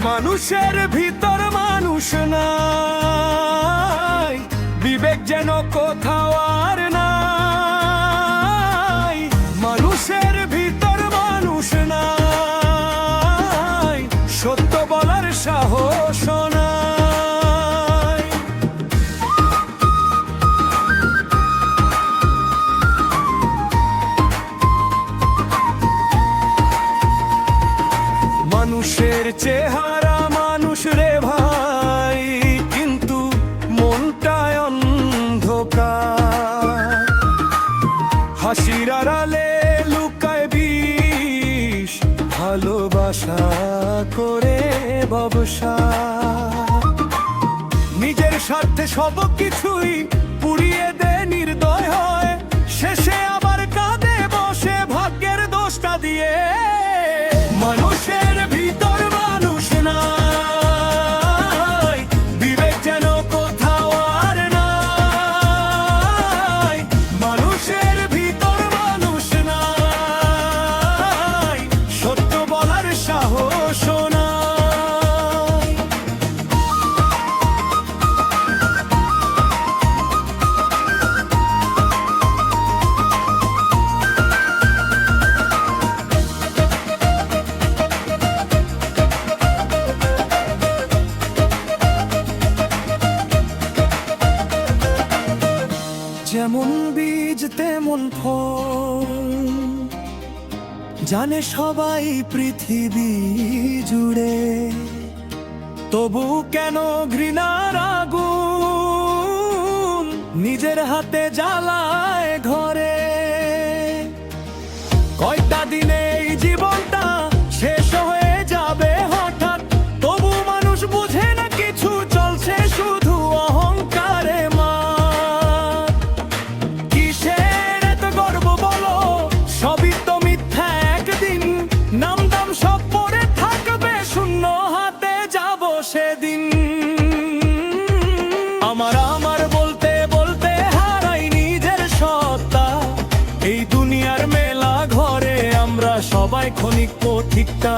মানুষের ভিতর মানুষ নাই, বিবেক যেন কোথাও আর নাই। মানুষের ভিতর মানুষ নাই, সত্য বলার সাহস নাই। মানুষের চেহারা মানুষ রে ভাই, কিন্তু মনটায় অন্ধকার। হাসির আড়ালে লুকায় বিষ, ভালোবাসা করে ব্যবসা। নিজের স্বার্থে সব কিছুই পুড়িয়ে দে, নির্দয় হয়, শেষে আবার কাঁদে বসে ভাগ্যের দোষটা দিয়ে। মানুষের ভিতর মানুষ নাই, বিবেক যেন কোথাও আর নাই। মানুষের ভিতর মানুষ নাই, সত্য বলার সাহস নাই। যেমন বীজ তেমন ফল, জানে সবাই পৃথিবী জুড়ে। তবু কেন ঘৃণার আগুন নিজের হাতে জ্বালায় ঘরে? কয়টা দিনে এই জীবনটা শেষ হয়ে যাবে হঠাৎ, তবু মানুষ বুঝে না কিছু, চলছে শুধু অহংকারে মা। কিসের এত গর্ব বলো, সবই তো মিথ্যা, একদিন নাম দাম সব পড়ে থাকবে, শূন্য হাতে যাব সেদিন। আমার আমার বলতে বলতে হারাই নিজের সত্তা, এই দুনিয়ার মেলা ঘরে আমরা সবাই ক্ষণিক পথিকতা।